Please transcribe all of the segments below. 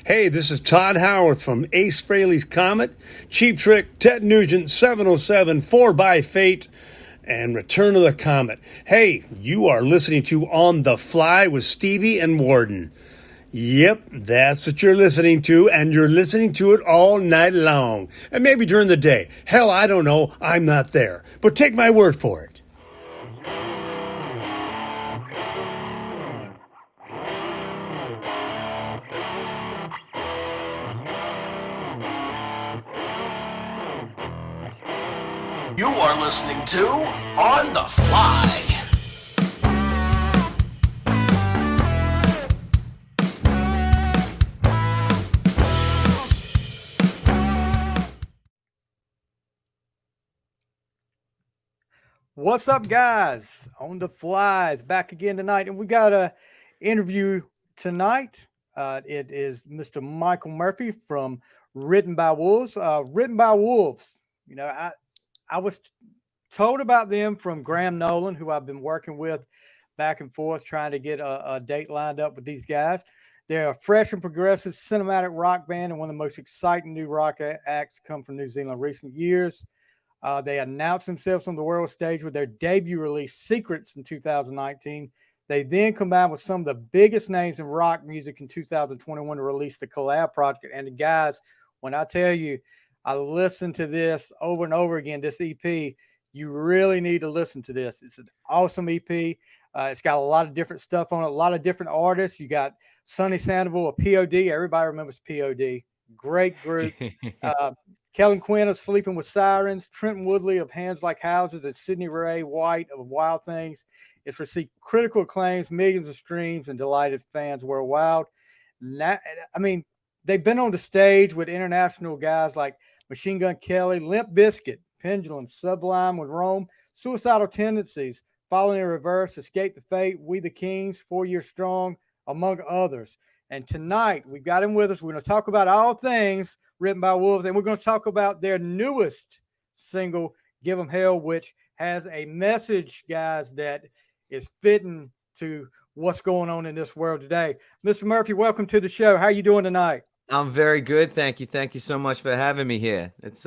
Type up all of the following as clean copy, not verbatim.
Hey, this is Todd Howarth from Ace Frehley's Comet, Cheap Trick, Ted Nugent, 707, 4 by Fate, and Return of the Comet. Hey, you are listening to On the Fly with Stevie and Warden. Yep, that's what you're listening to, and you're listening to it all night long. And maybe during the day. Hell, I don't know. I'm not there. But take my word for it. You are listening to On the Fly. What's up, guys? On the Fly is back again tonight, and we got a interview tonight. It is Mr. Michael Murphy from Written by Wolves. Written by Wolves. You know, I was told about them from Graham Nolan, who I've been working with back and forth, trying to get a date lined up with these guys. They're a fresh and progressive cinematic rock band, and one of the most exciting new rock acts come from New Zealand recent years. They announced themselves on the world stage with their debut release, Secrets, in 2019. They then combined with some of the biggest names in rock music in 2021 to release the collab project. And the guys, when I tell you, I listened to this over and over again, this EP, you really need to listen to this. It's an awesome EP. It's got a lot of different stuff on it, a lot of different artists. You got Sonny Sandoval of POD. Everybody remembers POD. Great group. Kellen Quinn of Sleeping with Sirens, Trenton Woodley of Hands Like Houses, and Sidney Ray White of Wild Things. It's received critical acclaims, millions of streams, and delighted fans worldwide. They've been on the stage with international guys like Machine Gun Kelly, Limp Bizkit, Pendulum, Sublime with Rome, Suicidal Tendencies, Falling in Reverse, Escape the Fate, We the Kings, 4 Years Strong, among others. And tonight, we've got him with us. We're going to talk about all things Written by Wolves, and we're going to talk about their newest single, Give 'Em Hell, which has a message, guys, that is fitting to what's going on in this world today. Mr. Murphy, welcome to the show. How are you doing tonight? I'm very good, thank you. Thank you so much for having me here. It's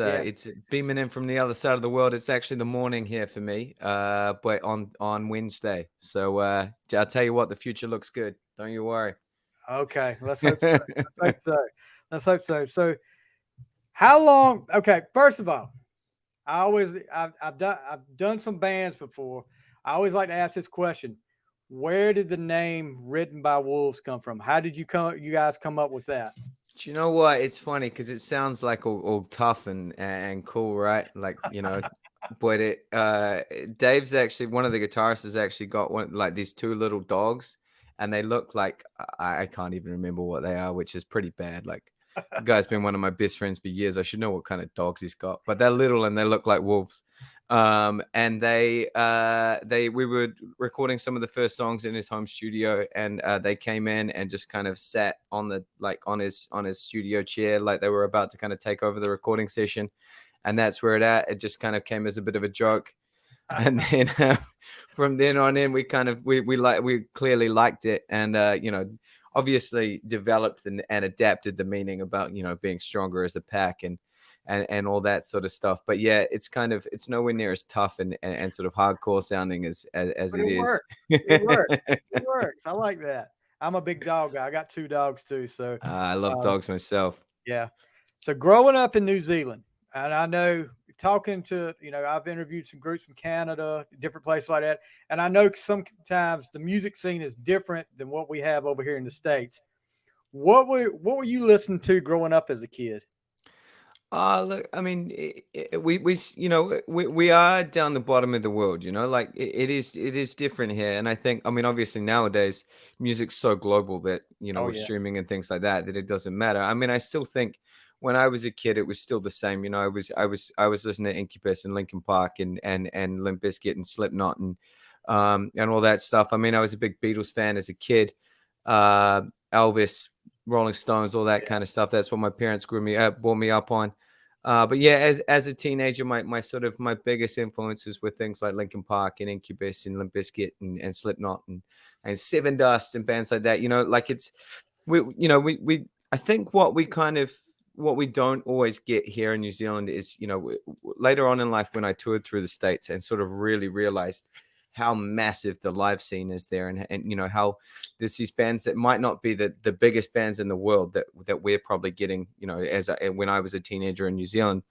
beaming in from the other side of the world. It's actually the morning here for me, but on Wednesday. So I'll tell you what, the future looks good. Don't you worry. Okay, let's hope so. Let's hope so. So, how long? Okay, first of all, I've done some bands before. I always like to ask this question: where did the name Written by Wolves come from? How did you guys come up with that? Do you know what? It's funny because it sounds like all tough and cool, right? Like, but Dave's actually, one of the guitarists has actually got like these two little dogs, and they look like I can't even remember what they are, which is pretty bad. Like, the guy's been one of my best friends for years. I should know what kind of dogs he's got, but they're little and they look like wolves. And we were recording some of the first songs in his home studio, and they came in and just kind of sat on his studio chair, like they were about to kind of take over the recording session. And that's where it just kind of came as a bit of a joke. And then from then on in, we clearly liked it, and obviously developed and adapted the meaning about being stronger as a pack and all that sort of stuff. But yeah, it's nowhere near as tough and sort of hardcore sounding as it is. Works. It works. It works. I like that. I'm a big dog guy. I got 2 dogs too. So I love dogs myself. Yeah. So growing up in New Zealand, and I know talking to, I've interviewed some groups from Canada, different places like that. And I know sometimes the music scene is different than what we have over here in the States. What were you listening to growing up as a kid? Look, I mean, we are down the bottom of the world, like it is different here. And I think, I mean, obviously nowadays music's so global that, with streaming and things like that it doesn't matter. I mean, I still think when I was a kid, it was still the same. I was listening to Incubus and Linkin Park and Limp Bizkit and Slipknot and all that stuff. I mean, I was a big Beatles fan as a kid, Elvis, Rolling Stones, all that kind of stuff. That's what my parents brought me up on. But yeah, as a teenager, my biggest influences were things like Linkin Park and Incubus and Limp Bizkit and Slipknot and Seven Dust and bands like that. Like I think what we don't always get here in New Zealand is, later on in life when I toured through the States and sort of really realized how massive the live scene is there, and how there's these bands that might not be the biggest bands in the world that we're probably getting, when I was a teenager in New Zealand,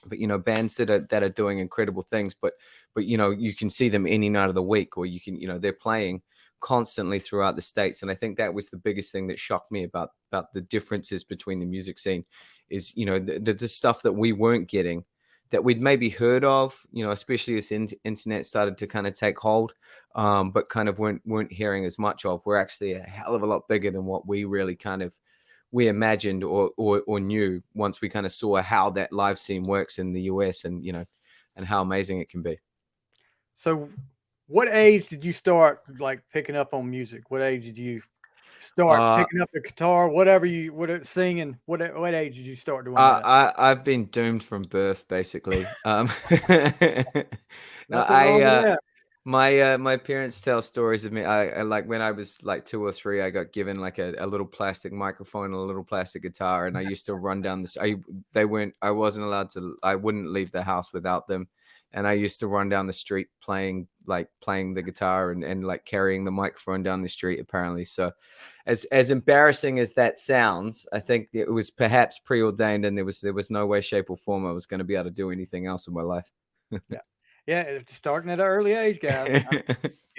but bands that are doing incredible things, but you can see them any night of the week, or you can, they're playing constantly throughout the States. And I think that was the biggest thing that shocked me about the differences between the music scene is, the stuff that we weren't getting, that we'd maybe heard of, especially as internet started to kind of take hold, but kind of weren't hearing as much of. We're actually a hell of a lot bigger than what we really kind of we imagined or knew once we kind of saw how that live scene works in the US, and and how amazing it can be. So what age did you start like picking up on music? What age did you start picking up the guitar? Singing? What age did you start doing that? I've been doomed from birth, basically. No, Nothing wrong with that. My parents tell stories of me. I like when I was like 2 or 3, I got given like a little plastic microphone and a little plastic guitar, and I used to run down the. I wasn't allowed to. I wouldn't leave the house without them, and I used to run down the street playing the guitar and like carrying the microphone down the street. Apparently, so as embarrassing as that sounds, I think it was perhaps preordained, and there was no way, shape, or form I was going to be able to do anything else in my life. Yeah, it's starting at an early age, guys.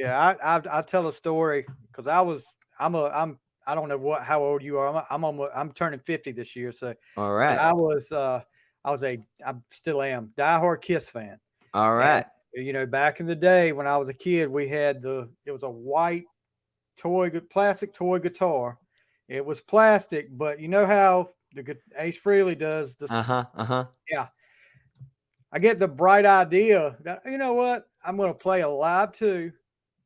I tell a story because I don't know how old you are. I'm turning 50 this year, so All but right. I still am diehard Kiss fan. All right. And, back in the day when I was a kid, it was a white plastic toy guitar. It was plastic, but you know how Ace Frehley does the yeah. I get the bright idea that you know what, I'm going to play a live too,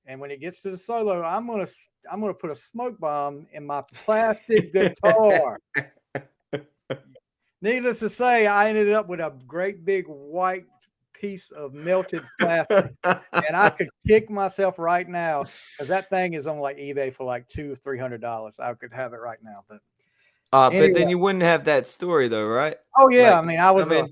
and when it gets to the solo, I'm going to put a smoke bomb in my plastic guitar. Needless to say, I ended up with a great big white piece of melted plastic, and I could kick myself right now because that thing is on like eBay for like $200-300. I could have it right now, but but then anyway. you wouldn't have that story though, right? Oh yeah, Like, I mean, I was a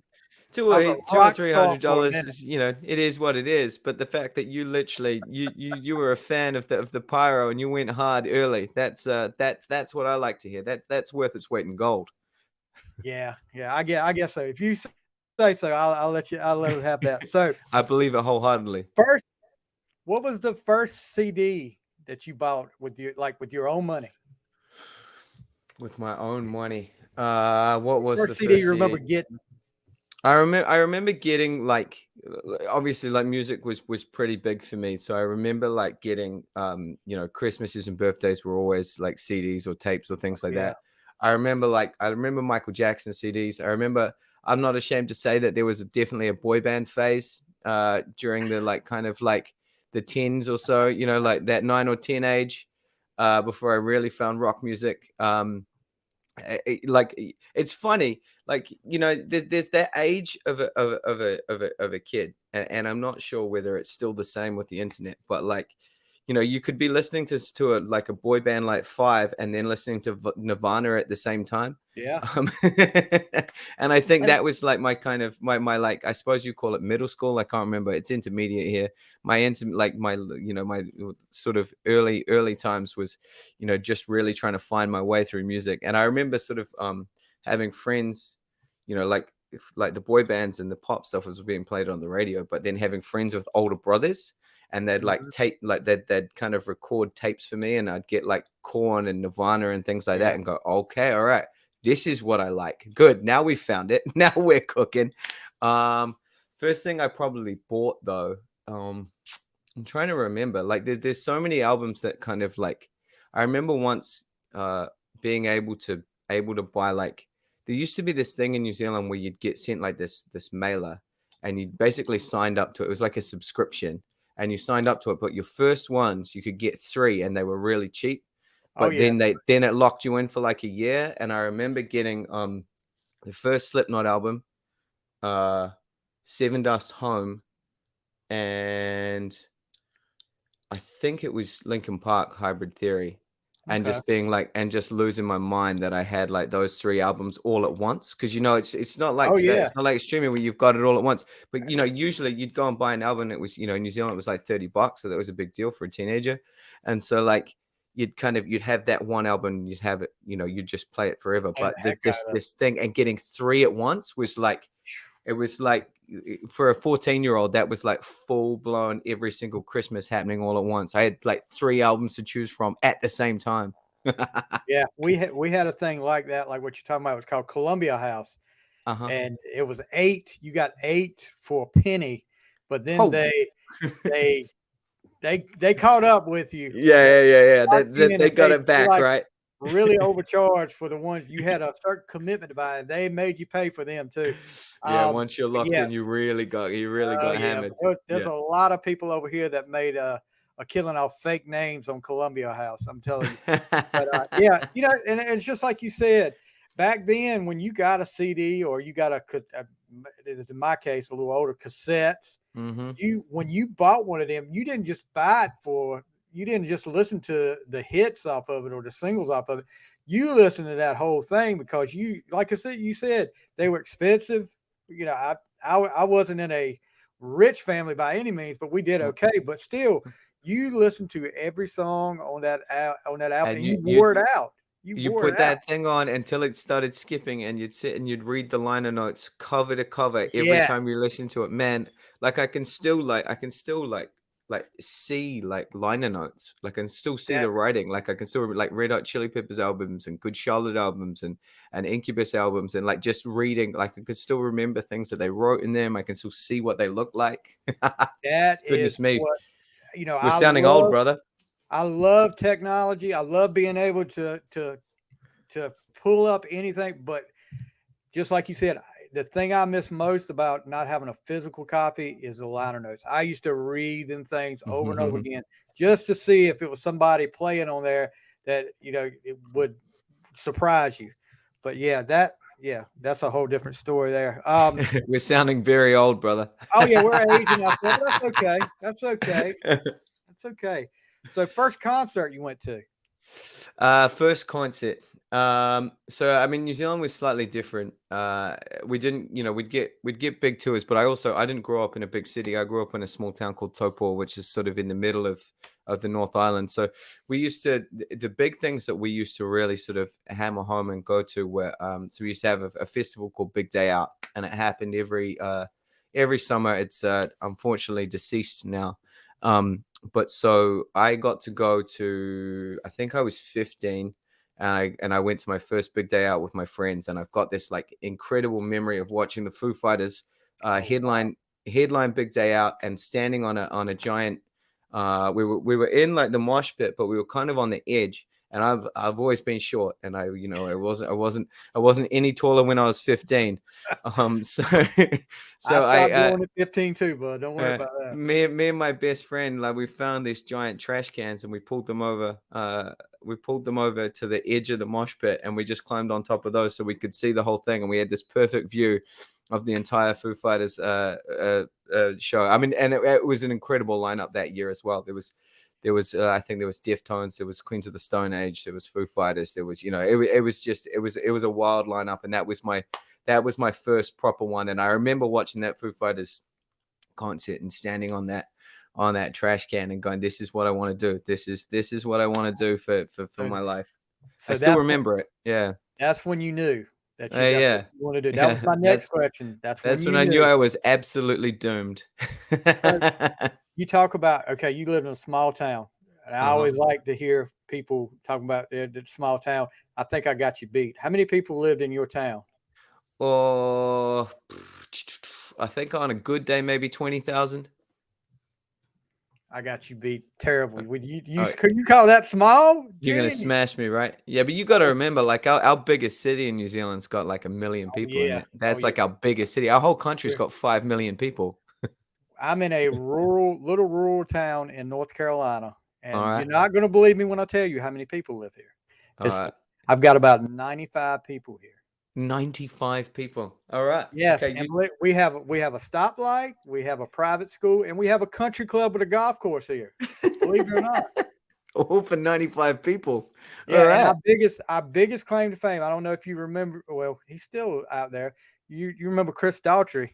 two or rock three star hundred for a dollars minute. is, it is what it is. But the fact that you literally you were a fan of the pyro and you went hard early, that's what I like to hear. That's worth its weight in gold. Yeah, I guess so. If you say so, I'll let us have that. So I believe it wholeheartedly. first, what was the first CD that you bought with your own money? With my own money. What was First the CD first you remember CD? getting? I remember getting like, obviously like music was pretty big for me. So I remember like getting Christmases and birthdays were always like CDs or tapes or things like Yeah. that. I remember Michael Jackson CDs. I remember, I'm not ashamed to say that there was definitely a boy band phase during the like kind of like the 10s or so, like that 9 or 10 age, before I really found rock music. It's funny, like there's that age of a kid, and I'm not sure whether it's still the same with the internet, but like you could be listening to a boy band like Five and then listening to Nirvana at the same time. Yeah. And I think that was like my kind of my like, I suppose you call it middle school. I can't remember. It's intermediate here. My sort of early times was, just really trying to find my way through music. And I remember sort of having friends, like the boy bands and the pop stuff was being played on the radio, but then having friends with older brothers, and they'd like tape, like they'd kind of record tapes for me, and I'd get like Korn and Nirvana and things like that, and go, okay, all right, this is what I like. Good, now we found it. Now we're cooking. First thing I probably bought though, I'm trying to remember. Like there's so many albums that kind of like, I remember once being able to buy, like, there used to be this thing in New Zealand where you'd get sent like this mailer, and you basically signed up to it. It was like a subscription, and you signed up to it, but your first ones you could get 3 and they were really cheap. But then it locked you in for like a year. And I remember getting the first Slipknot album, Seven Dust Home, and I think it was Linkin Park Hybrid Theory. and Okay. just being like, and just losing my mind that I had like those 3 albums all at once. Because it's not like Oh today. yeah. It's not like streaming where you've got it all at once. But usually you'd go and buy an album. And it was, in New Zealand it was like $30, so that was a big deal for a teenager. And so like you'd have that one album, you'd have it, you'd just play it forever. And But the heck out of this thing and getting 3 at once was like, it was like, for a 14-year-old, that was like full blown every single Christmas happening all at once. I had like 3 albums to choose from at the same time. Yeah, we had a thing like that, like what you're talking about. It was called Columbia House, Uh-huh. and it was 8. You got 8 for a penny, but then Oh, they caught up with you. yeah. Locked They, in they, and they got made it you, back, like, right? really overcharged for the ones you had a certain commitment to buy, and they made you pay for them too. Yeah, once you're But locked yeah, in, you really got yeah, hammered. there's Yeah. a lot of people over here that made a killing off fake names on Columbia House. I'm telling you. But yeah, and it's just like you said, back then when you got a CD or you got it is in my case a little older cassettes. Mm-hmm. When you bought one of them, you didn't just buy it you didn't just listen to the hits off of it or the singles off of it. You listened to that whole thing because like I said, you said they were expensive. I wasn't in a rich family by any means, but we did okay. But still, you listened to every song on that album, And and you wore it out. you put that thing on until it started skipping, and you'd sit and you'd read the liner notes cover to cover every Yeah, time you listen to it. Man, like I can still see like liner notes. Like I can still see that the writing. Like I can still like Red Hot Chili Peppers albums and Good Charlotte albums and Incubus albums, and like just reading, like I could still remember things that they wrote in them. I can still see what they look like. that Goodness is me. what We're I sounding old, love. brother. I love technology. I love being able to pull up anything. But just like you said, the thing I miss most about not having a physical copy is the liner notes. I used to read them things over and over again just to see if it was somebody playing on there that it would surprise you. But that's a whole different story there. We're sounding very old, brother. Oh yeah, we're aging out there, but that's okay. That's okay. That's okay. So first concert you went to? First concert. So I mean, New Zealand was slightly different. We didn't, we'd get big tours, but I didn't grow up in a big city. I grew up in a small town called Taupo, which is sort of in the middle of the North Island. So the big things that we used to really sort of hammer home and go to were, so we used to have a festival called Big Day Out, and it happened every summer. It's unfortunately deceased now. But so I got to go to, I think I was 15, and I went to my first Big Day Out with my friends, and I've got this like incredible memory of watching the Foo Fighters headline Big Day Out and standing on a giant. We were in like the mosh pit, but we were kind of on the edge. And I've always been short, and I wasn't any taller when I was 15. So I stopped I doing it 15 too, bud. Don't worry about that. me and my best friend, like we found these giant trash cans and we pulled them over. We pulled them over to the edge of the mosh pit, and we just climbed on top of those so we could see the whole thing, and we had this perfect view of the entire Foo Fighters show. I mean, and it was an incredible lineup that year as well. There was I think there was Deftones, there was Queens of the Stone Age, there was Foo Fighters, there was it was a wild lineup, and that was my first proper one. And I remember watching that Foo Fighters concert and standing on that trash can and going, "This is what I want to do. This is what I want to do for my life." So I still remember it. Yeah. That's when you knew that you Yeah. what you want to do. That was my next question. That's when I knew I was absolutely doomed. You talk about, okay, you live in a small town, and I always like to hear people talking about the small town. I think I got you beat. How many people lived in your town? Oh, I think on a good day, maybe 20,000. I got you beat terribly. Would right. could you call that small? You're gonna smash me, right? Yeah, but you got to remember, like our biggest city in New Zealand's got like 1 million people in it. That's like our biggest city. Our whole country's got 5 million people. I'm in a little rural town in North Carolina, and All right. you're not going to believe me when I tell you how many people live here. All right. I've got about 95 people here. 95 people. All right. Yes, Okay, and we have a stoplight, we have a private school, and we have a country club with a golf course here. Believe it or not. All for 95 people. Yeah, All and right. our biggest claim to fame. I don't know if you remember. Well, he's still out there. You remember Chris Daughtry?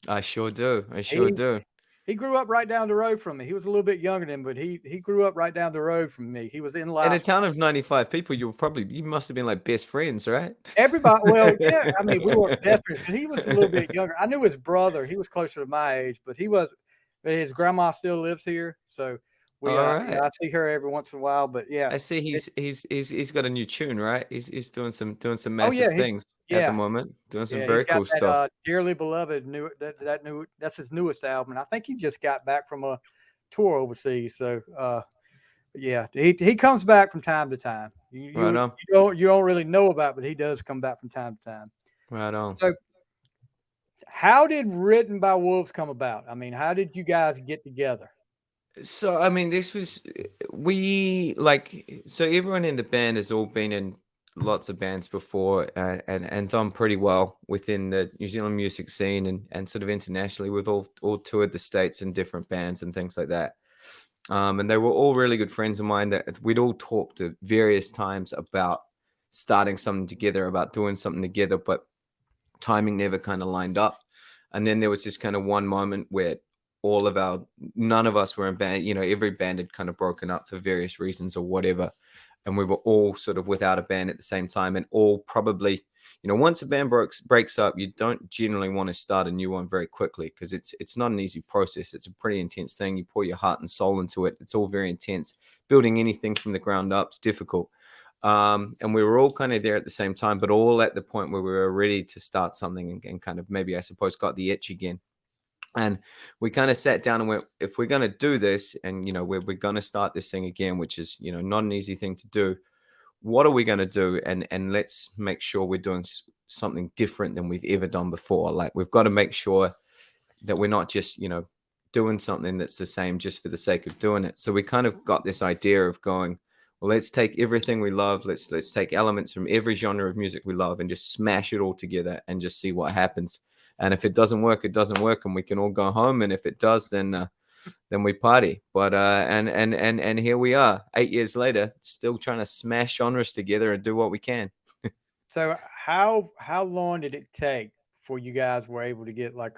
I sure do. I sure He do. he grew up right down the road from me. He was a little bit younger than, but he grew up right down the road from me. He was in In a life. town of 95 people, you must have been like best friends, right? Everybody, well, yeah. I mean, we weren't best friends, but he was a little bit younger. I knew his brother. He was closer to my age, but he was. His grandma still lives here, so we, All you know, right. I see her every once in a while. But yeah, I see it, he's got a new tune, right? He's doing some oh yeah, massive things at the yeah, moment, doing some yeah, he's very got cool that stuff. dearly beloved new that new that's his newest album, and I think he just got back from a tour overseas. So yeah, he comes back from time to time. Right on. You don't really know about, but he does come back from time to time. Right on. So how did Written by Wolves come about? I mean, how did you guys get together? So I mean, this was we like so everyone in the band has all been in lots of bands before and done pretty well within the New Zealand music scene and sort of internationally. We've all toured the States in different bands and things like that. And they were all really good friends of mine that we'd all talked at various times about starting something together, about doing something together, but timing never kind of lined up. And then there was this kind of one moment where none of us were in band, every band had kind of broken up for various reasons or whatever. And we were all sort of without a band at the same time and all probably, once a band breaks up, you don't generally want to start a new one very quickly because it's not an easy process. It's a pretty intense thing. You pour your heart and soul into it. It's all very intense. Building anything from the ground up is difficult. And we were all kind of there at the same time, but all at the point where we were ready to start something and kind of maybe, I suppose, got the itch again. And we kind of sat down and went, if we're going to do this and, we're going to start this thing again, which is, not an easy thing to do, what are we going to do? And let's make sure we're doing something different than we've ever done before. Like we've got to make sure that we're not just, doing something that's the same just for the sake of doing it. So we kind of got this idea of going, well, let's take everything we love. Let's take elements from every genre of music we love and just smash it all together and just see what happens. And if it doesn't work, it doesn't work, and we can all go home. And if it does, then we party. But and here we are, 8 years later, still trying to smash genres together and do what we can. So how long did it take before you guys were able to get like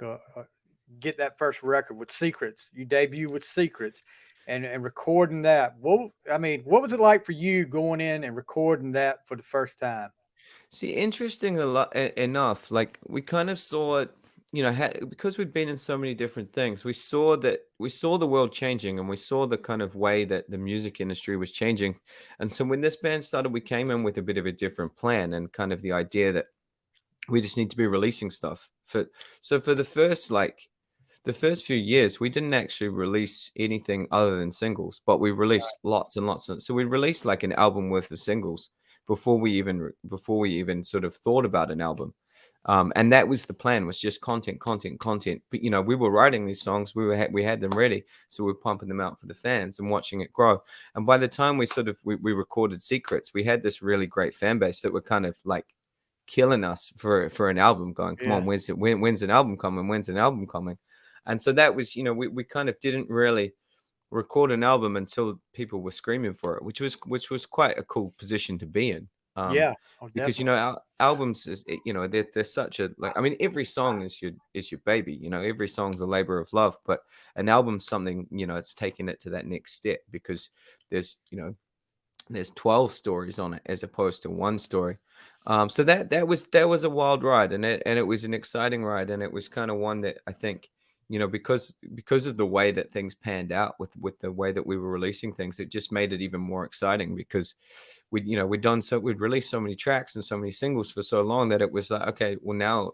get that first record with Secrets? You debut with Secrets and recording that. What was it like for you going in and recording that for the first time? See, interesting enough, like we kind of saw it, because we'd been in so many different things. We saw the world changing, and we saw the kind of way that the music industry was changing. And so when this band started, we came in with a bit of a different plan and kind of the idea that we just need to be releasing stuff. So for the first few years, we didn't actually release anything other than singles, but we released lots and lots so we released like an album worth of singles before we even sort of thought about an album. And that was the plan, was just content. But we were writing these songs, we had them ready, so we were pumping them out for the fans and watching it grow. And by the time we recorded Secrets, we had this really great fan base that were kind of like killing us for an album, going, come on, when's an album coming? And so that was, we kind of didn't really record an album until people were screaming for it, which was quite a cool position to be in. Yeah, Because definitely. our albums is, they're such a, like, I mean, every song is your baby, every song's a labor of love, but an album's something, it's taking it to that next step because there's 12 stories on it as opposed to one story. So that was a wild ride, and it was an exciting ride, and it was kind of one that I think, because of the way that things panned out with the way that we were releasing things, it just made it even more exciting because we'd released so many tracks and so many singles for so long that it was like, okay, well now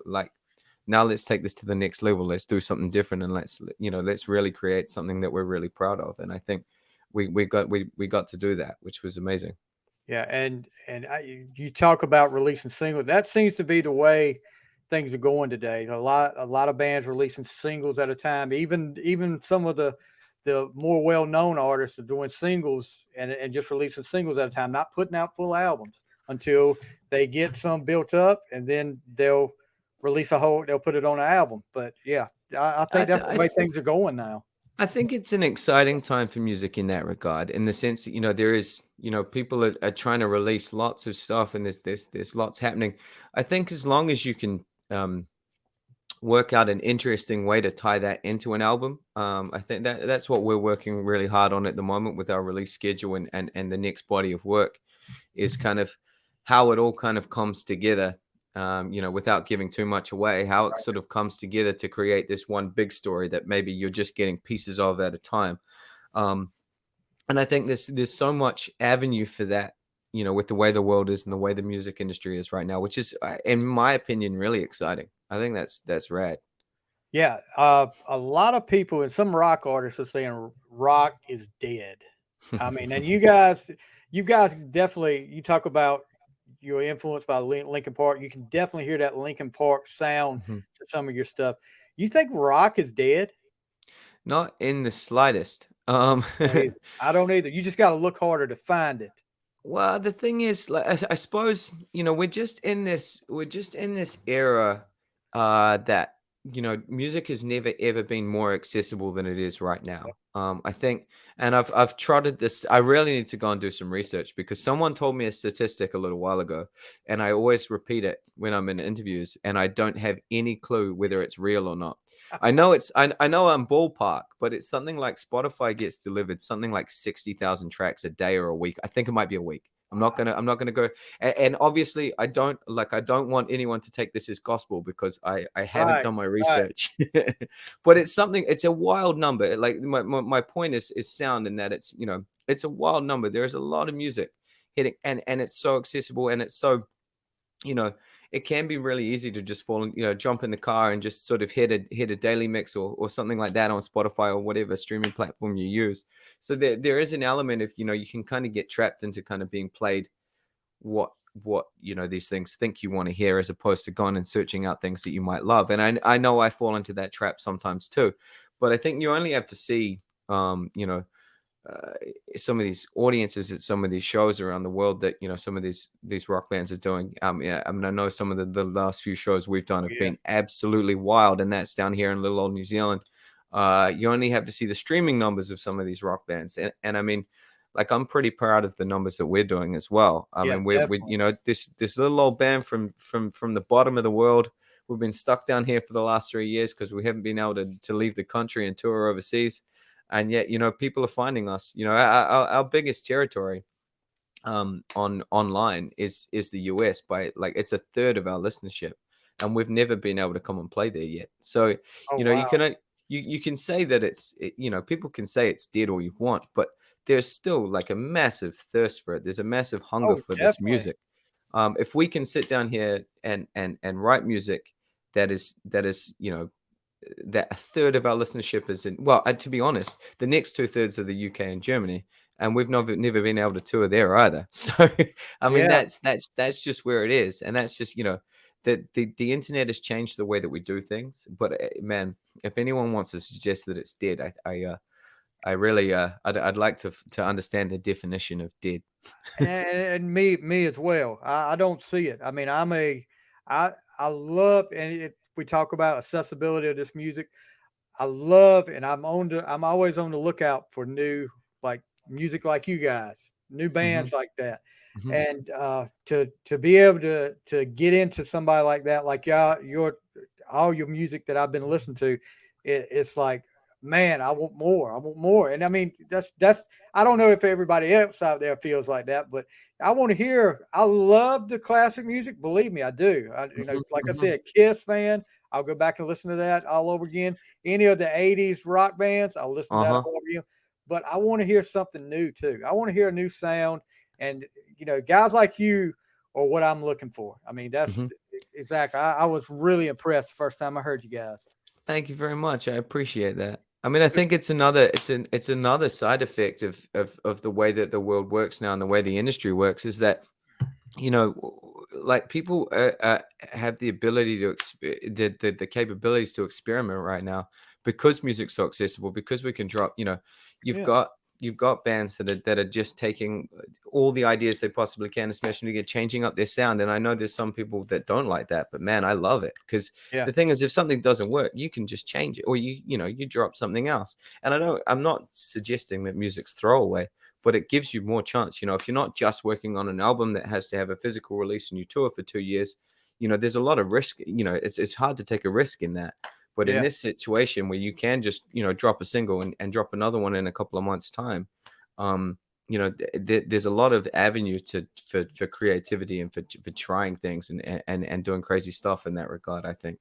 let's take this to the next level. Let's do something different, and let's really create something that we're really proud of. And I think we got to do that, which was amazing. Yeah, and you talk about releasing singles. That seems to be the way things are going today. A lot of bands releasing singles at a time. Even some of the more well known artists are doing singles and just releasing singles at a time, not putting out full albums until they get some built up, and then they'll put it on an album. But yeah, I think that's the way things are going now. I think it's an exciting time for music in that regard, in the sense that, there is, people are trying to release lots of stuff, and there's lots happening. I think as long as you can um, work out an interesting way to tie that into an album, I think that's what we're working really hard on at the moment with our release schedule, and the next body of work is kind of how it all kind of comes together. Without giving too much away, how it sort of comes together to create this one big story that maybe you're just getting pieces of at a time. Um, and I think there's so much avenue for that, with the way the world is and the way the music industry is right now, which is, in my opinion, really exciting. I think that's rad. Yeah, a lot of people and some rock artists are saying rock is dead. I mean, and you guys definitely, you talk about you're influenced by Linkin Park. You can definitely hear that Linkin Park sound Mhm. to some of your stuff. You think rock is dead? Not in the slightest. Don't either. I don't either. You just got to look harder to find it. Well, the thing is, like, I suppose, we're just in this era, that, music has never ever been more accessible than it is right now. I think, and I've trotted this. I really need to go and do some research, because someone told me a statistic a little while ago, and I always repeat it when I'm in interviews, and I don't have any clue whether it's real or not. I know I'm ballpark, but it's something like Spotify gets delivered something like 60,000 tracks a day or a week. I think it might be a week. I'm not gonna go, and obviously I don't want anyone to take this as gospel, because I haven't Right, done my right. research. But it's a wild number. Like my point is sound, in that it's a wild number. There's a lot of music hitting, and it's so accessible, and it's so, you know, it can be really easy to just fall, jump in the car and just sort of hit a daily mix, or something like that on Spotify or whatever streaming platform you use. So there is an element of, you can kind of get trapped into kind of being played what these things think you want to hear, as opposed to going and searching out things that you might love. And I know I fall into that trap sometimes too, but I think you only have to see, uh, some of these audiences at some of these shows around the world that, some of these rock bands are doing. Yeah, I mean, I know some of the last few shows we've done have Yeah. been absolutely wild, and that's down here in little old New Zealand. You only have to see the streaming numbers of some of these rock bands, and I mean, like, I'm pretty proud of the numbers that we're doing as well. I Yeah, mean, we definitely. this little old band from the bottom of the world. We've been stuck down here for the last 3 years because we haven't been able to leave the country and tour overseas, and yet, people are finding us. Our biggest territory, on online, is the US. By, like, it's a third of our listenership, and we've never been able to come and play there yet. So, Oh, you wow. can, you can say that people can say it's dead all you want, but there's still, like, a massive thirst for it. There's a massive hunger Oh, for this definitely. music. If we can sit down here and write music that is that a third of our listenership is in, well, to be honest, the next two-thirds are the UK and Germany, and we've never been able to tour there either. So, I mean, Yeah. that's just where it is, and that's just, the internet has changed the way that we do things. But, man, if anyone wants to suggest that it's dead, I really, I'd like to understand the definition of dead. And me as well. I don't see it. I mean, I I love, and if we talk about accessibility of this music, I love, and I'm always on the lookout for new, like, music like you guys, new Hmm. bands like that. Hmm. And to be able to get into somebody like that, like y'all, your all your music that I've been listening to, it's like, man, I want more. I want more. And I mean, that's I don't know if everybody else out there feels like that, but I want to hear. I love the classic music. Believe me, I do. Hmm. Like I Hmm. said, Kiss fan. I'll go back and listen to that all over again. Any of the 80s rock bands, I'll listen to that Uh-huh. all over again. But I want to hear something new too. I want to hear a new sound. And, guys like you are what I'm looking for. I mean, that's Hmm. exactly. I was really impressed the first time I heard you guys. Thank you very much. I appreciate that. I mean, I think it's another side effect of the way that the world works now, and the way the industry works, is that, like, people have the ability to the capabilities to experiment right now, because music's so accessible, because we can drop, you've Yeah. got you've got bands that are just taking all the ideas they possibly can, especially get changing up their sound. And I know there's some people that don't like that, but man, I love it, because Yeah. the thing is, if something doesn't work, you can just change it, or you drop something else. And I'm not suggesting that music's throwaway, but it gives you more chance. If you're not just working on an album that has to have a physical release and you tour for 2 years, there's a lot of risk. It's hard to take a risk in that. But in this situation where you can just, drop a single and drop another one in a couple of months' time, there's a lot of avenue for creativity and for trying things and doing crazy stuff in that regard, I think.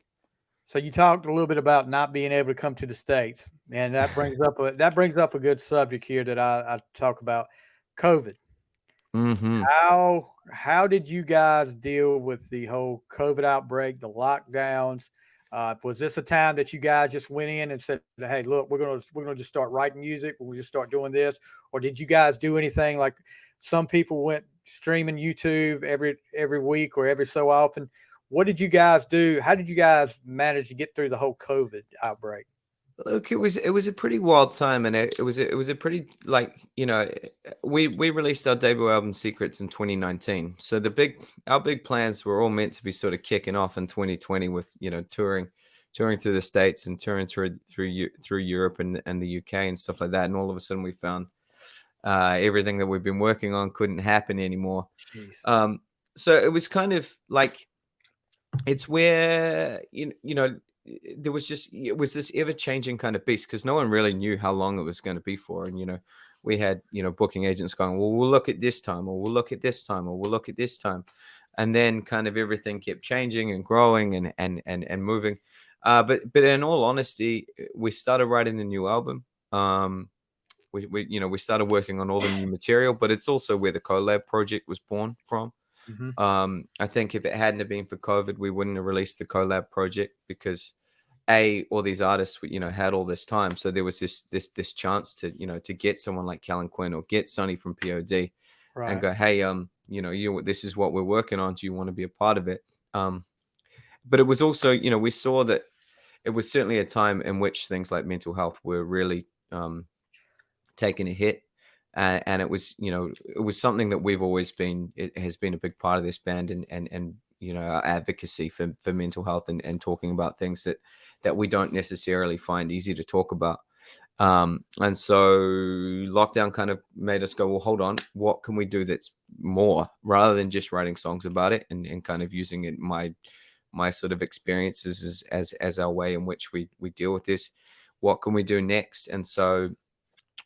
So you talked a little bit about not being able to come to the States, and that brings up a good subject here that I talk about: COVID. Mm-hmm. How did you guys deal with the whole COVID outbreak, the lockdowns? Was this a time that you guys just went in and said, "Hey, look, we're gonna just start writing music. We'll just start doing this," or did you guys do anything like some people went streaming YouTube every week or every so often? What did you guys do? How did you guys manage to get through the whole COVID outbreak? Look, it was a pretty wild time, and it was a pretty, like, we released our debut album Secrets in 2019. So our big plans were all meant to be sort of kicking off in 2020 with touring through the States and touring through Europe and the UK and stuff like that. And all of a sudden we found everything that we've been working on couldn't happen anymore. Jeez. So it was kind of like, it's where it was this ever-changing kind of beast, because no one really knew how long it was going to be for. And we had booking agents going, well, we'll look at this time, or we'll look at this time, or we'll look at this time. And then kind of everything kept changing and growing and moving. But in all honesty, we started writing the new album. We started working on all the new material, but it's also where the collab project was born from. Mm-hmm. I think if it hadn't have been for COVID, we wouldn't have released the collab project, because all these artists, had all this time. So there was this chance to, to get someone like Callan Quinn or get Sonny from POD and go, hey, this is what we're working on. Do you want to be a part of it? But it was also, we saw that it was certainly a time in which things like mental health were really taking a hit. And it was, it was something that it has been a big part of this band, and our advocacy for mental health and talking about things that we don't necessarily find easy to talk about. And so lockdown kind of made us go, well, hold on, what can we do that's more, rather than just writing songs about it and kind of using it, my sort of experiences as our way in which we deal with this. What can we do next? And so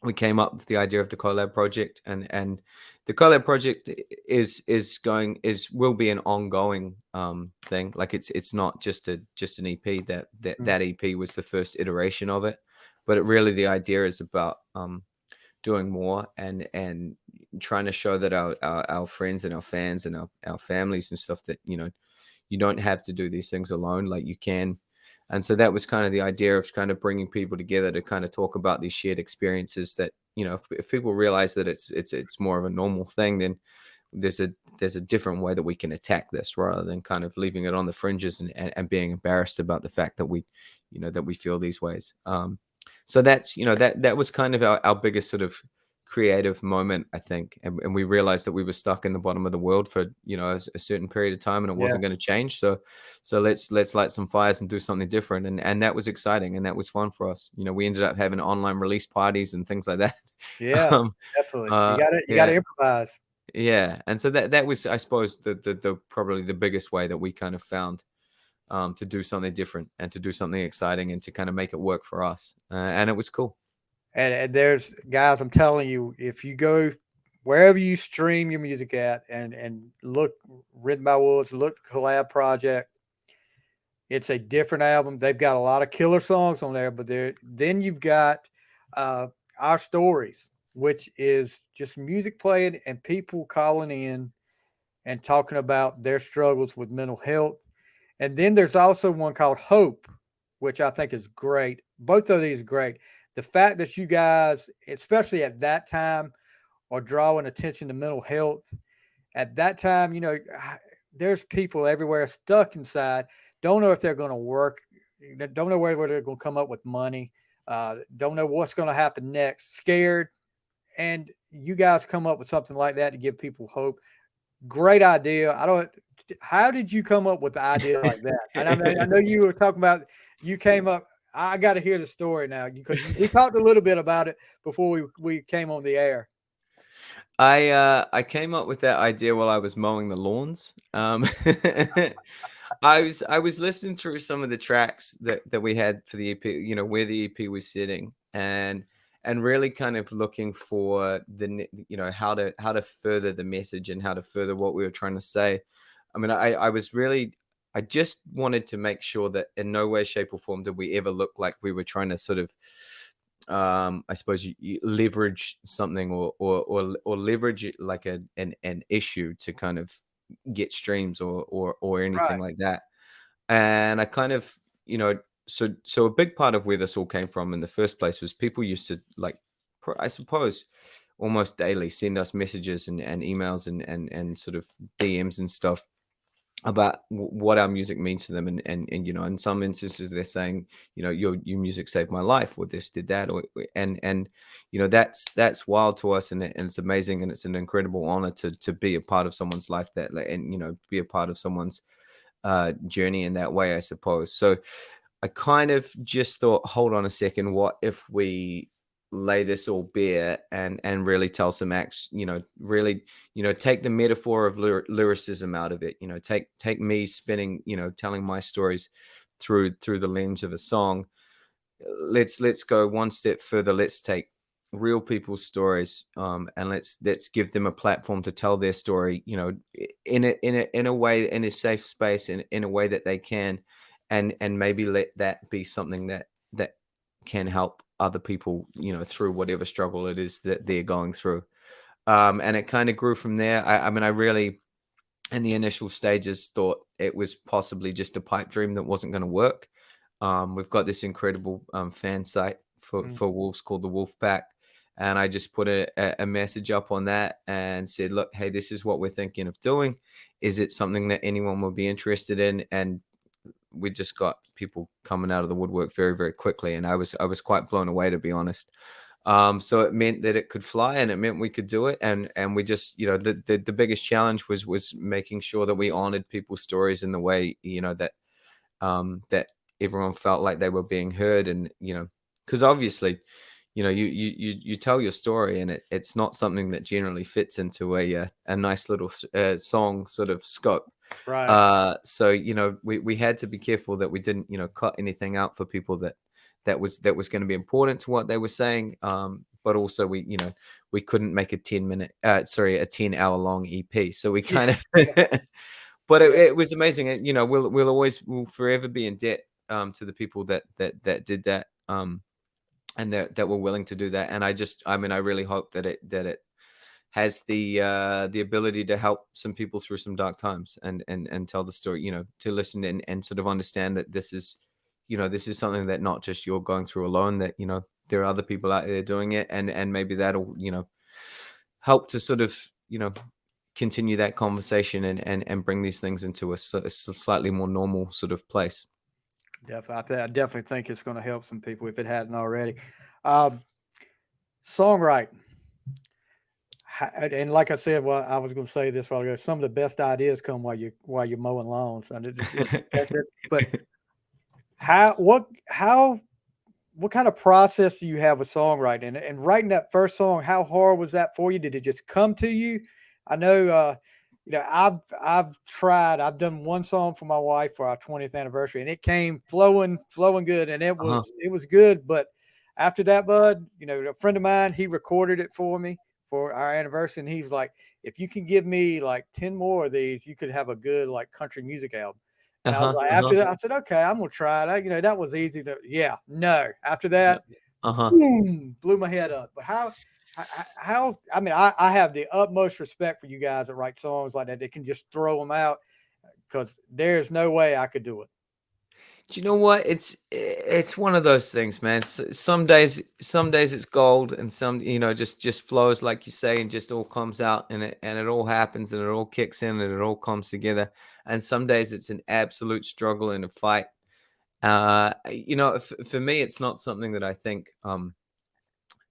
we came up with the idea of the collab project, and the collab project will be an ongoing thing. Like it's not just an EP. That EP was the first iteration of it, but the idea is about doing more and trying to show that our friends and our fans and our families and stuff, that you don't have to do these things alone. Like, you can. And so that was kind of the idea of kind of bringing people together to kind of talk about these shared experiences that, if people realize that it's more of a normal thing, then there's a different way that we can attack this, rather than kind of leaving it on the fringes and being embarrassed about the fact that we feel these ways. So that's, that was kind of our biggest sort of creative moment, I think. And we realized that we were stuck in the bottom of the world for, a certain period of time, and it wasn't going to change. So let's light some fires and do something different. And that was exciting. And that was fun for us. We ended up having online release parties and things like that. Yeah, definitely. You gotta improvise. Yeah. And so that was, I suppose, the probably the biggest way that we kind of found to do something different and to do something exciting and to kind of make it work for us. And it was cool. And there's guys, I'm telling you, if you go wherever you stream your music at and look Written by Wolves, look Collab Project, it's a different album. They've got a lot of killer songs on there, but then you've got Our Stories, which is just music playing and people calling in and talking about their struggles with mental health. And then there's also one called Hope, which I think is great. Both of these are great. The fact that you guys, especially at that time, are drawing attention to mental health. At that time, there's people everywhere stuck inside, don't know if they're going to work, don't know where they're going to come up with money, don't know what's going to happen next, scared. and you guys come up with something like that to give people hope. Great idea. How did you come up with the idea like that? And I mean, I know you were talking about, you came up, I got to hear the story now, because we talked a little bit about it before we came on the air. I came up with that idea while I was mowing the lawns. I was listening through some of the tracks that we had for the EP, you know, where the EP was sitting, and really kind of looking for you know, how to further the message and how to further what we were trying to say. I mean, I just wanted to make sure that in no way, shape, or form did we ever look like we were trying to sort of, I suppose you leverage something or leverage it like an issue to kind of get streams or anything Right. like that. And I kind of, you know, so a big part of where this all came from in the first place was people used to, like, I suppose almost daily send us messages and emails and sort of DMs and stuff about what our music means to them, and you know, in some instances they're saying, you know, your music saved my life, or this did that, or and you know, that's wild to us, and it's amazing, and it's an incredible honor to be a part of someone's life, that, and you know, be a part of someone's journey in that way, I suppose. So I kind of just thought, hold on a second, what if we lay this all bare and really tell some acts, you know, really, you know, take the metaphor of lyricism out of it, you know, take me spinning, you know, telling my stories through the lens of a song. Let's go one step further. Let's take real people's stories, and let's give them a platform to tell their story, you know, in a way, in a safe space, in a way that they can, and maybe let that be something that can help other people, you know, through whatever struggle it is that they're going through. And it kind of grew from there. I mean, I really, in the initial stages, thought it was possibly just a pipe dream that wasn't going to work. We've got this incredible fan site for wolves called the Wolf Pack, and I just put a message up on that and said, look, hey, this is what we're thinking of doing. Is it something that anyone would be interested in? And we just got people coming out of the woodwork very, very quickly, and I was quite blown away, to be honest. So it meant that it could fly, and it meant we could do it, and we just, you know, the biggest challenge was making sure that we honored people's stories in the way, you know, that that everyone felt like they were being heard. And you know, because obviously, you know, you tell your story, and it's not something that generally fits into a nice little song sort of scope. Right. So you know, we had to be careful that we didn't, you know, cut anything out for people that was going to be important to what they were saying. But also we, you know, we couldn't make a 10-hour long EP. So we kind of, but it was amazing. And, you know, we'll forever be in debt to the people that did that, and that were willing to do that. And I mean, I really hope that it has the ability to help some people through some dark times, and tell the story, you know, to listen and sort of understand that this is, you know, this is something that not just you're going through alone, that, you know, there are other people out there doing it, and maybe that'll, you know, help to sort of, you know, continue that conversation and bring these things into a slightly more normal sort of place. Definitely. I definitely think it's going to help some people if it hadn't already. Songwriting. And like I said, well, I was going to say this while ago. Some of the best ideas come while you're mowing lawns. And but what kind of process do you have with songwriting, and writing that first song? How hard was that for you? Did it just come to you? I know, you know, I've tried. I've done one song for my wife for our 20th anniversary, and it came flowing good, and it was good. But after that, bud, you know, a friend of mine, he recorded it for me for our anniversary, and he's like, if you can give me like 10 more of these, you could have a good like country music album. And I was like, after that, I said, okay, I'm gonna try it. You know, that was easy to, no. After that, boom, blew my head up. But how, I mean, I have the utmost respect for you guys that write songs like that. They can just throw them out, because there's no way I could do it. Do you know what? It's one of those things, man. Some days it's gold, and some, you know, just flows, like you say, and just all comes out, and it all happens, and it all kicks in, and it all comes together. And some days it's an absolute struggle and a fight. You know, for me, it's not something that I think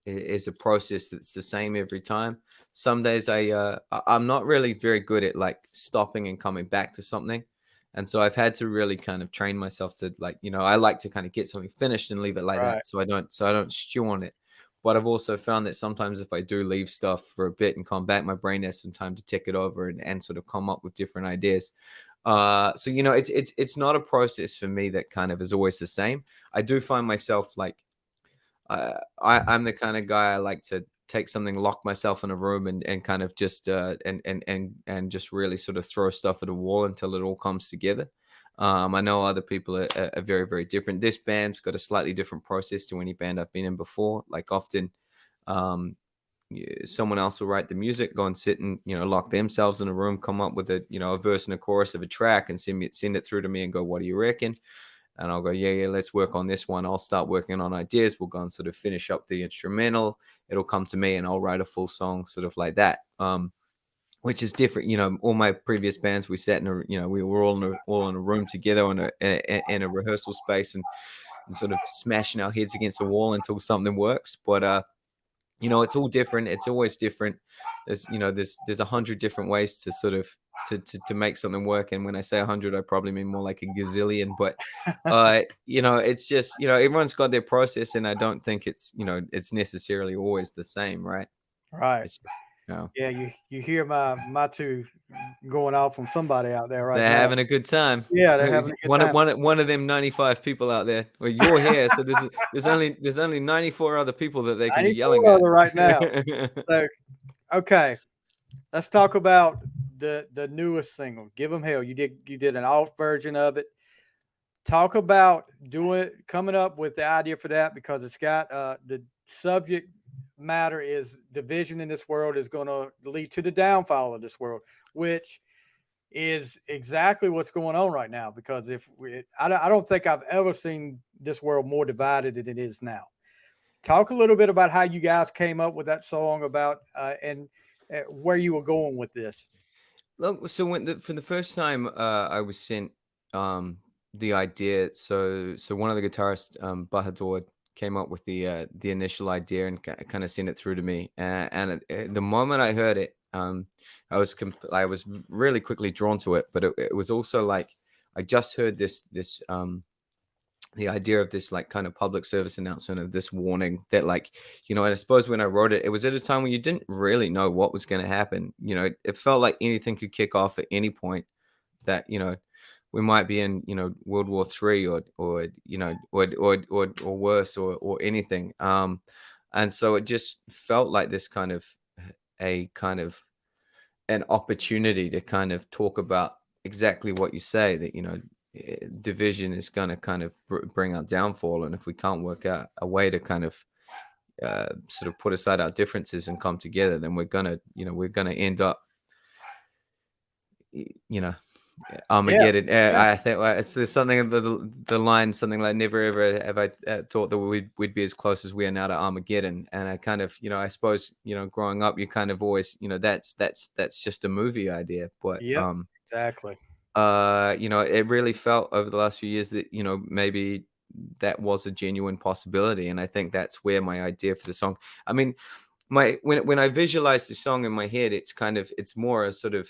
is a process that's the same every time. Some days I'm not really very good at like stopping and coming back to something. And so I've had to really kind of train myself to like, I like to kind of get something finished and leave it like Right. that. So I don't stew on it. But I've also found that sometimes if I do leave stuff for a bit and come back, my brain has some time to tick it over and sort of come up with different ideas. So it's not a process for me that kind of is always the same. I do find myself like I'm the kind of guy I like to take something, lock myself in a room, and kind of just and just really sort of throw stuff at a wall until it all comes together. I know other people are very, very different. This band's got a slightly different process to any band I've been in before. Like often, someone else will write the music, go and sit and lock themselves in a room, come up with a verse and a chorus of a track, and send it through to me and go, "What do you reckon?" And I'll go, yeah, let's work on this one. I'll start working on ideas. We'll go and sort of finish up the instrumental. It'll come to me and I'll write a full song sort of like that, which is different. All my previous bands, we sat in we were all in a room together in a rehearsal space and sort of smashing our heads against the wall until something works. But, it's all different. It's always different. There's 100 different ways to sort of to make something work. And when I say 100, I probably mean more like a gazillion. But it's just everyone's got their process, and I don't think it's necessarily always the same, right? Right. It's just, Yeah, you hear my two going off on somebody out there right they're now. having a good time. Yeah, they're having a good time. One of them 95 people out there. Well, you're here, so there's only 94 other people that they can be yelling at right now. So, okay, let's talk about the newest single, "Give 'Em Hell." You did an alt version of it. Talk about coming up with the idea for that, because it's got the subject matter is division in this world is going to lead to the downfall of this world, which is exactly what's going on right now. Because I don't think I've ever seen this world more divided than it is now. Talk a little bit about how you guys came up with that song about and where you were going with this. Look, so for the first time, I was sent the idea. So one of the guitarists, Bahadur, came up with the initial idea and kind of sent it through to me. And the moment I heard it, I was really quickly drawn to it. But it was also like I just heard the idea of this like kind of public service announcement of this warning that like, and I suppose when I wrote it, it was at a time when you didn't really know what was going to happen. It felt like anything could kick off at any point, that, we might be in, World War III or worse or anything. And so it just felt like this kind of an opportunity to kind of talk about exactly what you say, that, division is going to kind of bring our downfall. And if we can't work out a way to kind of sort of put aside our differences and come together, then we're going to end up, Armageddon. Yeah. I think there's something of the line, something like, never ever have I thought that we'd be as close as we are now to Armageddon. And I kind of, I suppose, growing up, you kind of always, that's just a movie idea. But Exactly. it really felt over the last few years that, maybe that was a genuine possibility. And I think that's where my idea for the song, I mean, when I visualize the song in my head, it's more a sort of,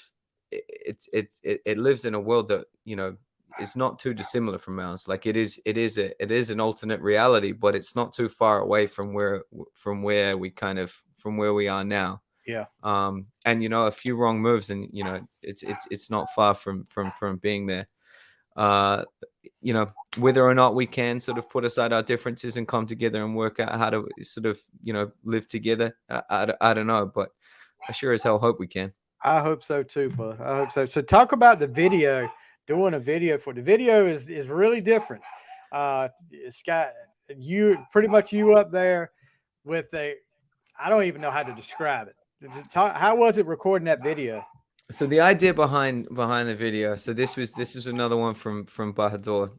it lives in a world that, is not too dissimilar from ours. Like it is an alternate reality, but it's not too far away from where we are now. Yeah. And a few wrong moves, and it's not far from being there. Whether or not we can sort of put aside our differences and come together and work out how to sort of live together, I don't know, but I sure as hell hope we can. I hope so too, bud. I hope so. So talk about the video. Doing a video for the video is really different. It's got pretty much you up there with I don't even know how to describe it. How was it recording that video? So the idea behind the video. So this was another one from Bahadur,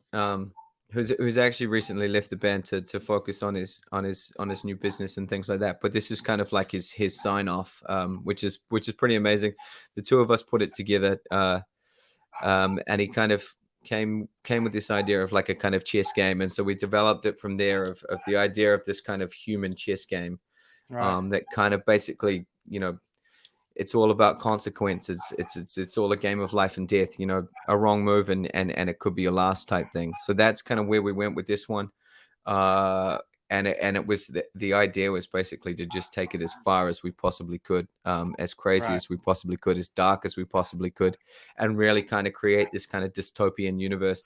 who's actually recently left the band to focus on his new business and things like that. But this is kind of like his sign off, which is pretty amazing. The two of us put it together, and he kind of came with this idea of like a kind of chess game, and so we developed it from there of the idea of this kind of human chess game. Right. that kind of basically, it's all about consequences. It's all a game of life and death. A wrong move and it could be your last type thing. So that's kind of where we went with this one. And it was the idea was basically to just take it as far as we possibly could, as crazy Right. as we possibly could, as dark as we possibly could, and really kind of create this kind of dystopian universe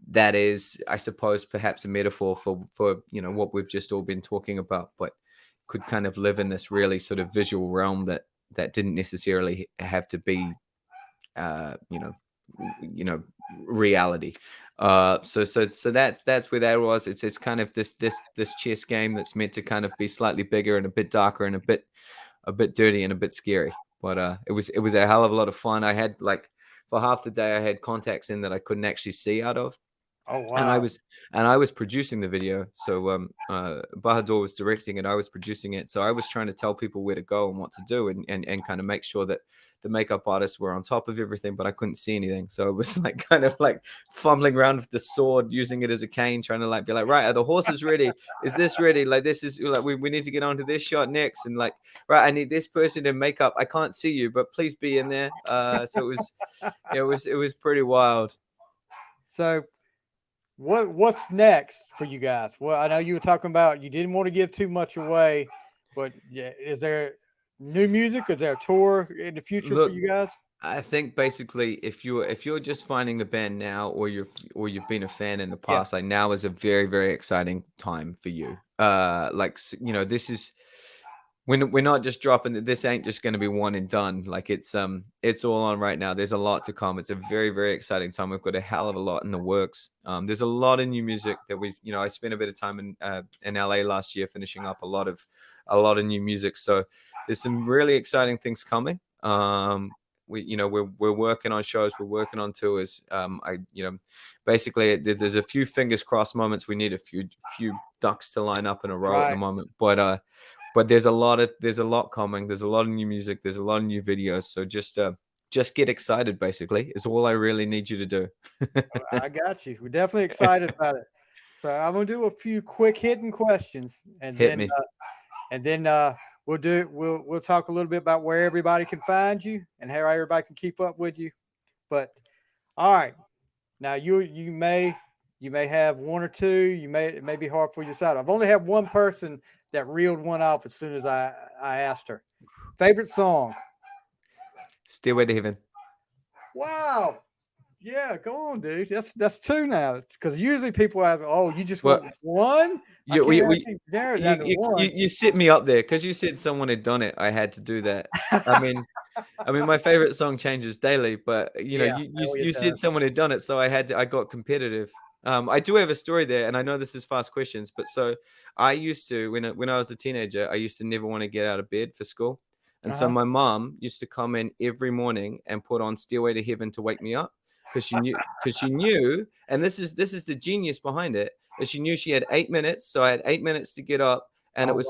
that is, I suppose, perhaps a metaphor for what we've just all been talking about, but could kind of live in this really sort of visual realm that didn't necessarily have to be uh you know reality. So that's where that was. It's kind of this chess game that's meant to kind of be slightly bigger and a bit darker and a bit dirty and a bit scary, but it was a hell of a lot of fun. I had, like, for half the day I had contacts in that I couldn't actually see out of, Oh and wow. I was producing the video. So Bahadur was directing it, I was producing it, so I was trying to tell people where to go and what to do, and kind of make sure that the makeup artists were on top of everything, but I couldn't see anything. So it was like kind of like fumbling around with the sword, using it as a cane, trying to like be like, right, are the horses ready? Is this ready? Like, this is like, we need to get on to this shot next, and like, right, I need this person in makeup, I can't see you, but please be in there. So it was pretty wild. So what's next for you guys? Well, I know you were talking about you didn't want to give too much away, but yeah, is there new music? Is there a tour in the future for Look, you guys? I think basically if you're just finding the band now, or you've been a fan in the Yeah. past, like, now is a very, very exciting time for you. This is, we're not just dropping that. This ain't just going to be one and done. Like, it's all on right now. There's a lot to come. It's a very, very exciting time. We've got a hell of a lot in the works. There's a lot of new music that I spent a bit of time in LA last year finishing up a lot of new music. So there's some really exciting things coming. We're working on shows, we're working on tours. Basically there's a few fingers crossed moments. We need a few ducks to line up in a row at the Right. moment, but there's a lot coming. There's a lot of new music, there's a lot of new videos. So just get excited, basically, is all I really need you to do. I got you. We're definitely excited about it. So I'm gonna do a few quick hitting questions, Hit me. and then we'll talk a little bit about where everybody can find you and how everybody can keep up with you. But all right, now you may have one or two. It may be hard for you to decide. I've only had one person that reeled one off as soon as I asked her. Favorite song? Stairway to Heaven. Wow. Yeah, go on, dude. That's two now. Because usually people have, oh, you just Well, want one. I you, can't we, narrow it down to one. you set me up there because you said someone had done it. I had to do that. I mean, my favorite song changes daily, but Yeah, oh, you it said does. someone had done it, so I got competitive. I do have a story there, and I know this is fast questions, but so I used to, when I was a teenager, I used to never want to get out of bed for school, and so Uh-huh. my mom used to come in every morning and put on Stairway to Heaven to wake me up, because she knew, and this is the genius behind it, is she knew she had 8 minutes, so I had 8 minutes to get up, and Oh wow.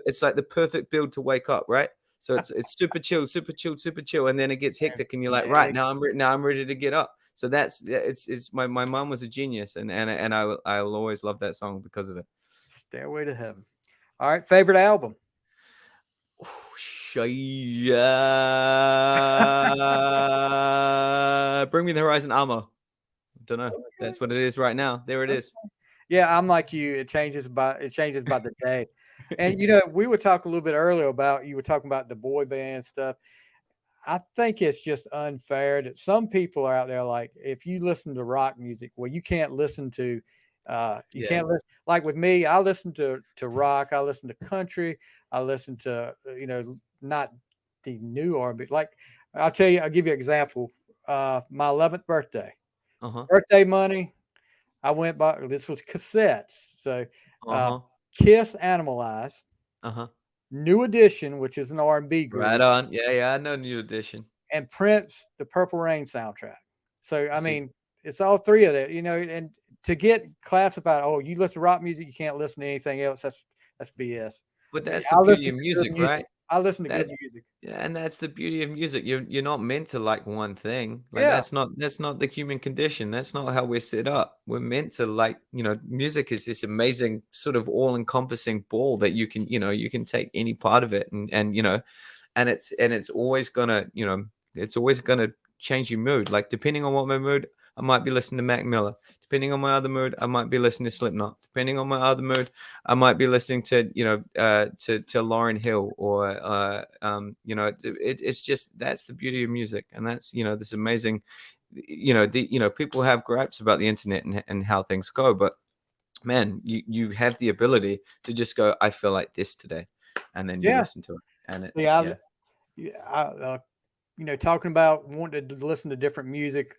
it's like the perfect build to wake up, right? So it's super chill, super chill, super chill, and then it gets hectic, and you're like, right, now I'm ready to get up. So it's my mom was a genius, and I'll always love that song because of it. Stairway to Heaven. All right, favorite album. Bring Me the Horizon Armor. Don't know. That's what it is right now. There it is. Yeah, I'm like you. It changes by the day. And we were talking a little bit earlier about, you were talking about the boy band stuff. I think it's just unfair that some people are out there, like, if you listen to rock music, well, you can't listen to you Yeah. can't listen, like with me, I listen to rock, I listen to country, I listen to not the new R&B. Like, I'll give you an example. My 11th birthday. Uh-huh. Birthday money, I went by, this was cassettes. So Uh-huh. Kiss Animalize, Uh-huh. New Edition, which is an R&B Right group, on. Yeah, I know New Edition. and Prince, the Purple Rain soundtrack. So I This mean, is, it's all three of that, and to get classified, oh, you listen to rock music, you can't listen to anything else. That's BS. but that's the I listen beauty of to good music, music. right? I listen to good That's music. yeah, and that's the beauty of music. You're not meant to like one thing. Like Yeah. that's not the human condition. That's not how we're set up. We're meant to like, music is this amazing sort of all-encompassing ball that you can take any part of it and it's always gonna, it's always gonna change your mood. Like depending on what my mood, I might be listening to Mac Miller. Depending on my other mood, I might be listening to Slipknot. Depending on my other mood, I might be listening to to Lauryn Hill or it's just that's the beauty of music, and that's this amazing. People have gripes about the internet and how things go, but man, you have the ability to just go, I feel like this today, and then you Yeah. listen to it, and See, it's talking about wanting to listen to different music,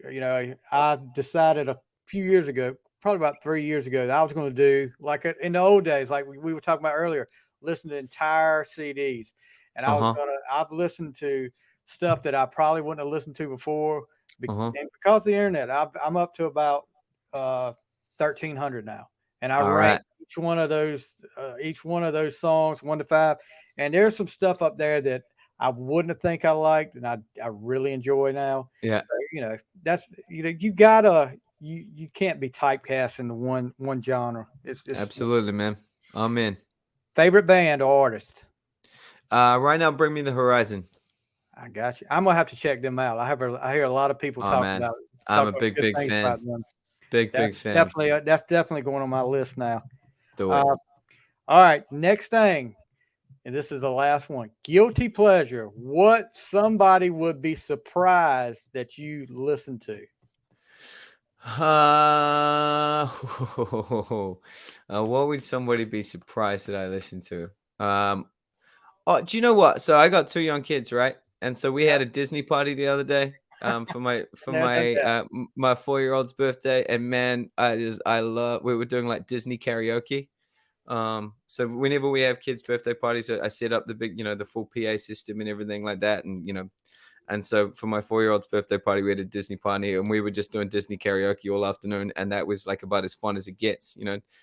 I decided a few years ago, probably about 3 years ago, that I was going to do like in the old days, like we were talking about earlier, listen to entire CDs. And I've listened to stuff that I probably wouldn't have listened to before. And because of the internet, I'm up to about 1,300 now. And I all rank right, each one of those songs 1 to 5. And there's some stuff up there that I wouldn't have think I liked, and I really enjoy now. yeah, So, that's you gotta you can't be typecast into one genre. It's absolutely, man. I'm in. favorite band or artist. Right now, Bring Me the Horizon. I got you. I'm gonna have to check them out. I hear a lot of people Oh man, I'm talk a about big, good big things fan. about them. Big fan. That's definitely going on my list now. Do it. Uh, all right, next thing, and this is the last one. Guilty pleasure. What somebody would be surprised that you listen to. What would somebody be surprised that I listen to? Oh, do you know what? So I got two young kids, right? And so we had a Disney party the other day, for my Never done that. my 4-year-old's birthday, and man, I love. We were doing like Disney karaoke. So whenever we have kids' birthday parties, I set up the big, the full PA system and everything like that, and so for my 4-year-old's birthday party, we had a Disney party, and we were just doing Disney karaoke all afternoon, and that was like about as fun as it gets,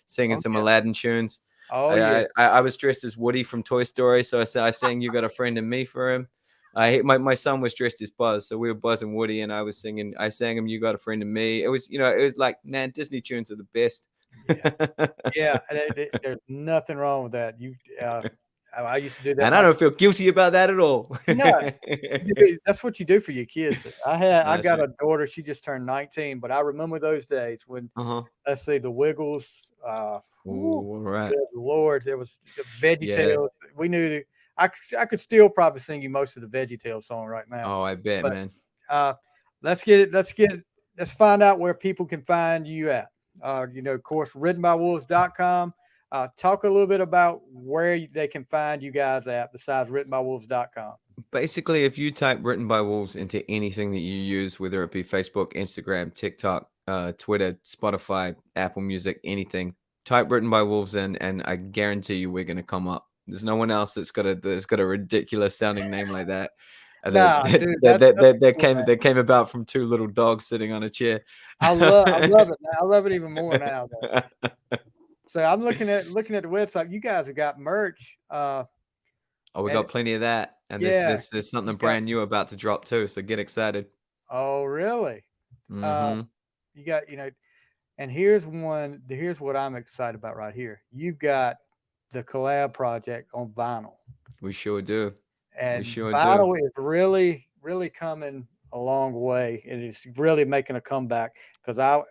singing Oh some yeah. Aladdin tunes. Oh yeah. I was dressed as Woody from Toy Story, so I sang "You Got a Friend in Me" for him. My son was dressed as Buzz, so we were Buzz and Woody, and I sang him "You Got a Friend in Me." It was like, man, Disney tunes are the best. Yeah, there's nothing wrong with that. I used to do that. And I don't feel guilty about that at all. No, that's what you do for your kids. I That's got right. a daughter. She just turned 19, but I remember those days when Uh-huh. let's see the Wiggles. Whew, All right. good Lord, there was the Veggie Yeah. Tales. We knew I could still probably sing you most of the Veggie Tales song right now. Oh, I bet, But man. uh, let's find out where people can find you at. Of course, writtenbywolves.com. Talk a little bit about where they can find you guys at besides writtenbywolves.com. Basically, if you type "Written by Wolves" into anything that you use, whether it be Facebook, Instagram, TikTok, Twitter, Spotify, Apple Music, anything, type "Written by Wolves" in, and I guarantee you we're going to come up. There's no one else that's got a ridiculous sounding name like that. Nah, dude, that's cool, man. That came about from two little dogs sitting on a chair. I love it now. I love it even more now. Though. So I'm looking at the website. You guys have got merch. Oh, we And got plenty of that, and yeah, there's something you got. brand new about to drop too. So get excited. Oh, really? Uh, Mm-hmm. you got and here's one. Here's what I'm excited about right here. You've got the collab project on vinyl. We sure do. We And sure do. vinyl is really coming a long way, and it's really making a comeback because I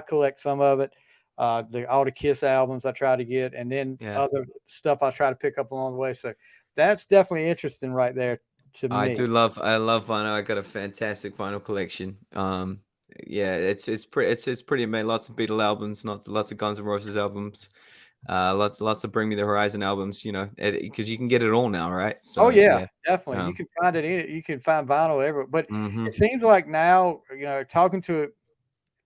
collect some of it, all the Kiss albums I try to get, and then Yeah. other stuff I try to pick up along the way. So that's definitely interesting right there to me. I love vinyl. I got a fantastic vinyl collection. Yeah, it's pretty amazing. Lots of Beatle albums, lots of Guns N' Roses albums, lots of Bring Me the Horizon albums. Because you can get it all now, right? Oh So yeah, yeah. definitely. You can find it you can find vinyl everywhere. But Mm-hmm. it seems like now, talking to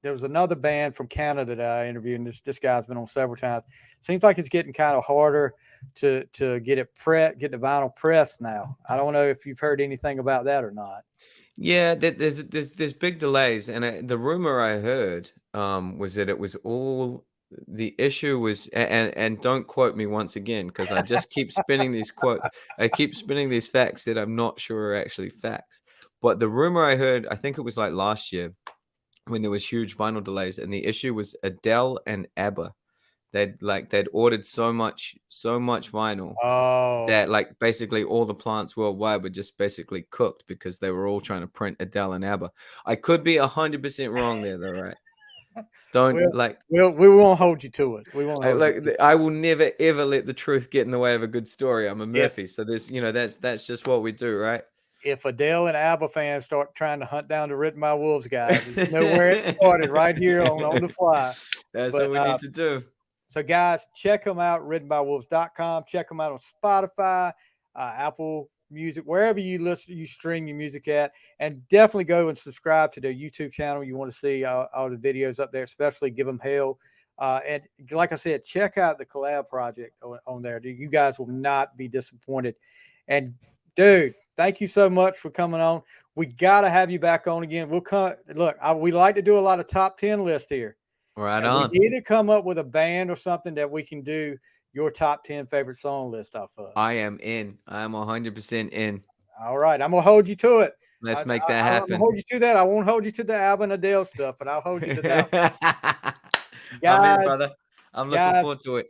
there was another band from Canada that I interviewed, and this guy's been on several times. Seems like it's getting kind of harder to get the vinyl pressed now. I don't know if you've heard anything about that or not. Yeah, there's big delays, and the rumor I heard was that it was all the issue was, and don't quote me once again, because I just keep spinning these quotes. I keep spinning these facts that I'm not sure are actually facts. But the rumor I heard, I think it was like last year when there was huge vinyl delays, and the issue was Adele and ABBA. They'd ordered so much vinyl that Oh, like basically all the plants worldwide were just basically cooked because they were all trying to print Adele and ABBA. I could be 100% wrong there, though, right? Don't well, like we won't hold you to it. We won't I hold you like to it. I will never ever let the truth get in the way of a good story. I'm a If Murphy, so there's that's just what we do, right? if Adele and ABBA fans start trying to hunt down the Written by Wolves guys, you know where it started right here on the fly. That's But what we need to do. so, guys, check them out, writtenbywolves.com. Check them out on Spotify, Apple Music, wherever you stream your music at. And definitely go and subscribe to their YouTube channel. You want to see all the videos up there, especially Give Them Hell. And like I said, check out the collab project on there. You guys will not be disappointed. And, dude, thank you so much for coming on. We got to have you back on again. We'll come. Look, we like to do a lot of top 10 lists here. Right And we on. need to come up with a band or something that we can do your top 10 favorite song list off of. I am in. I am 100% in. All right. I'm going to hold you to it. Let's make that I'm going to happen. hold you to that. I won't hold you to the Alba and Adele stuff, but I'll hold you to that one. I'm in, Guys, brother. I'm looking forward to it.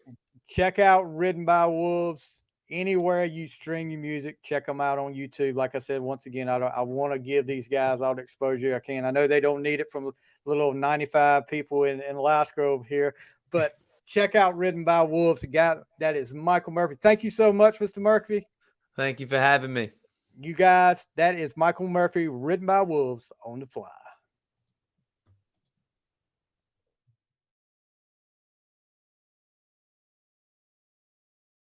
check out Ridden by Wolves anywhere you stream your music. Check them out on YouTube. Like I said, once again, I want to give these guys all the exposure I can. I know they don't need it from little 95 people in Last Grove here, but check out Ridden by Wolves. The guy that is Michael Murphy. Thank you so much, Mr. Murphy. Thank you for having me. You guys, that is Michael Murphy, Ridden by Wolves on the Fly.